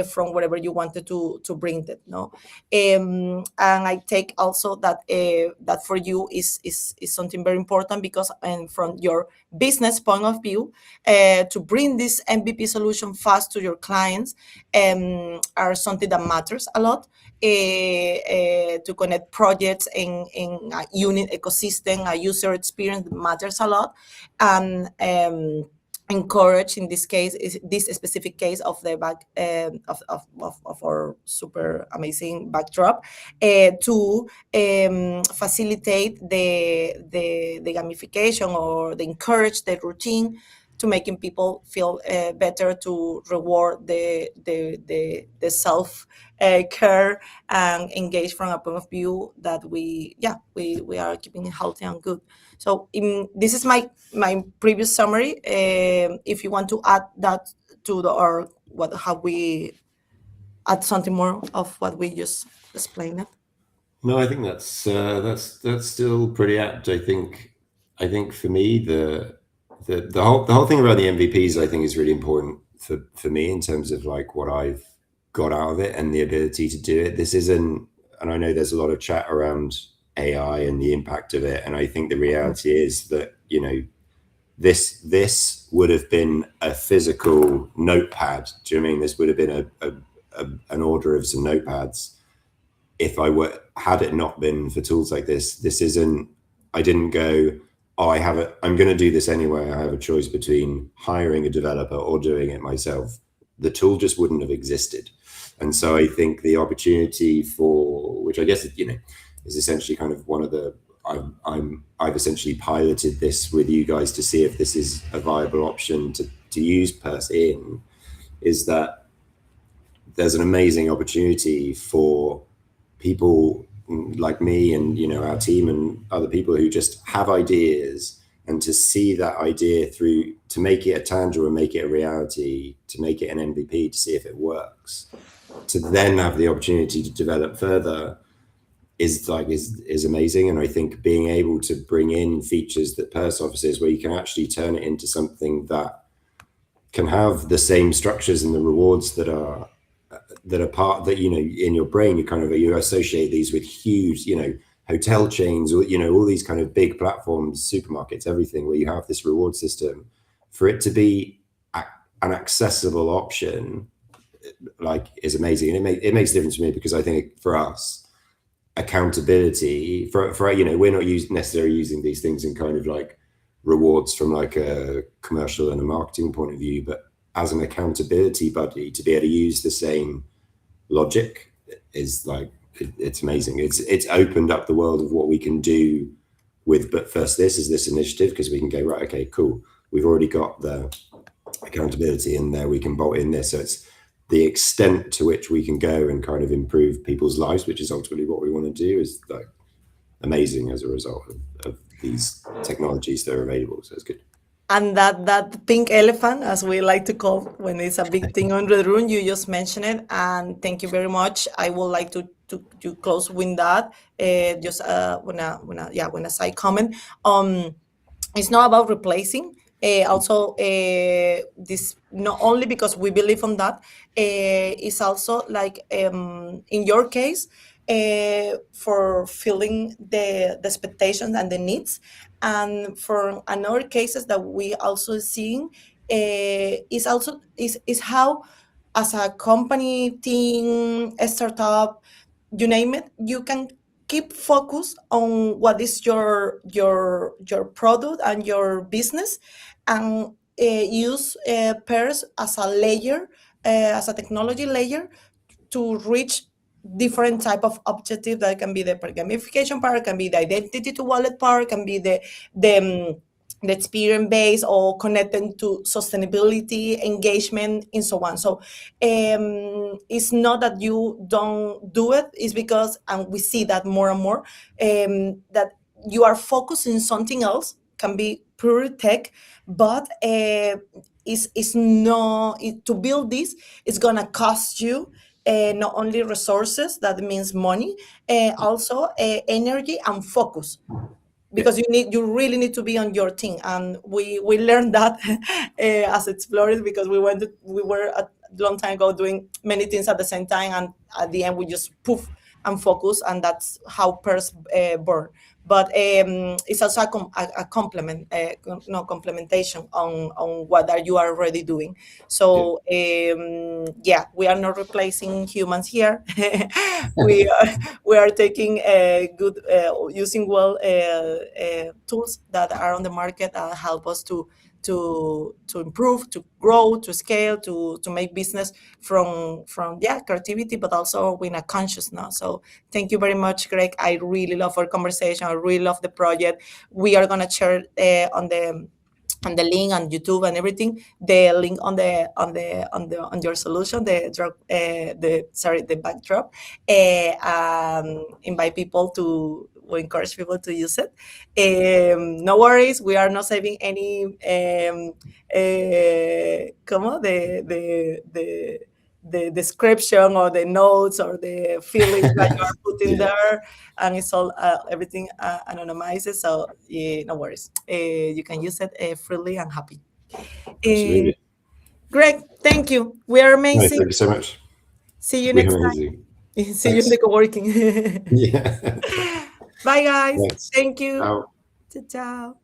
Speaker 1: from wherever you wanted to bring it. No, and I take also that that for you is something very important, because from your business point of view, to bring this MVP solution fast to your clients are something that matters a lot. To connect projects in a unit ecosystem, a user experience matters a lot, and encourage in this case is this specific case of the back of our super amazing backdrop to facilitate the gamification, or the encourage the routine, to making people feel better, to reward the self care and engage from a point of view that we are keeping it healthy and good. So this is my previous summary. If you want to add that to or what have we add something more of what we just explained?
Speaker 2: No, I think that's still pretty apt. I think for me the whole thing around the MVPs, I think, is really important for me in terms of like what I've got out of it and the ability to do it. This isn't, and I know there's a lot of chat around AI and the impact of it, and I think the reality is that this would have been a physical notepad. Do you know what I mean? This would have been an order of some notepads if had it not been for tools like this. This isn't, I didn't go, oh, I'm going to do this anyway. I have a choice between hiring a developer or doing it myself. The tool just wouldn't have existed. And so I think the opportunity for, which I guess, is essentially kind of one of the, I've essentially piloted this with you guys to see if this is a viable option to use PERS in, is that there's an amazing opportunity for people like me and our team and other people who just have ideas, and to see that idea through, to make it a tangible and make it a reality, to make it an MVP, to see if it works, to then have the opportunity to develop further is amazing. And I think being able to bring in features that PERS offers, where you can actually turn it into something that can have the same structures and the rewards that are part that in your brain, you associate these with huge hotel chains, or all these kind of big platforms, supermarkets, everything, where you have this reward system. For it to be an accessible option is amazing, and it makes a difference for me, because I think for us, accountability for we're not necessarily using these things in kind of like rewards from like a commercial and a marketing point of view, but as an accountability buddy, to be able to use the same logic is it's amazing. It's opened up the world of what we can do with But First this initiative, because we can go, right, okay, cool, we've already got the accountability in there, we can bolt in this. So it's the extent to which we can go and kind of improve people's lives, which is ultimately what we want to do, is amazing as a result of these technologies that are available. So it's good.
Speaker 1: And that pink elephant, as we like to call when it's a big thing on the room, you just mentioned it, and thank you very much. I would like to close with that. Just when a side comment. It's not about replacing. Also, this not only because we believe on that. It's also like in your case, for filling the expectations and the needs. And for another cases that we also seeing is how, as a company, team, a startup, you name it, you can keep focus on what is your product and your business, and use PERS as a layer, as a technology layer, to reach different type of objective. That can be the gamification part, can be the identity to wallet part, can be the experience base, or connecting to sustainability, engagement, and so on. So it's not that you don't do it, it's because, and we see that more and more, that you are focusing something else, can be pure tech, but it's no, to build this, it's gonna cost you not only resources, that means money, also energy and focus, because you really need to be on your team. And we learned that as explorers, because we were long time ago doing many things at the same time, and at the end we just poof and focus, and that's how PERS born. But it's also a complement, no, complementation on what are you are already doing.
Speaker 2: Yeah.
Speaker 1: So yeah, we are not replacing humans here. we we are taking good, using well tools that are on the market that help us to improve, to grow, to scale, to make business from yeah, creativity, but also with a consciousness. So thank you very much, Greg. I really love our conversation. I really love the project. We are gonna share on the link on YouTube and everything, the link on your solution, the drop, the sorry, the backdrop. Invite people to, we encourage people to use it. No worries, we are not saving any como the description or the notes or the feelings that you are putting
Speaker 2: Yeah,
Speaker 1: there, and it's all everything anonymized. So no worries, you can use it freely and happy. uh,
Speaker 2: absolutely.
Speaker 1: Greg, thank you, we are
Speaker 2: No,
Speaker 1: amazing.
Speaker 2: thank you so much.
Speaker 1: See you
Speaker 2: We're
Speaker 1: next
Speaker 2: amazing.
Speaker 1: time. See you in the
Speaker 2: Thanks.
Speaker 1: co-working.
Speaker 2: Yeah.
Speaker 1: Bye guys,
Speaker 2: Thanks.
Speaker 1: thank you.
Speaker 2: Ciao.
Speaker 1: Ciao, ciao.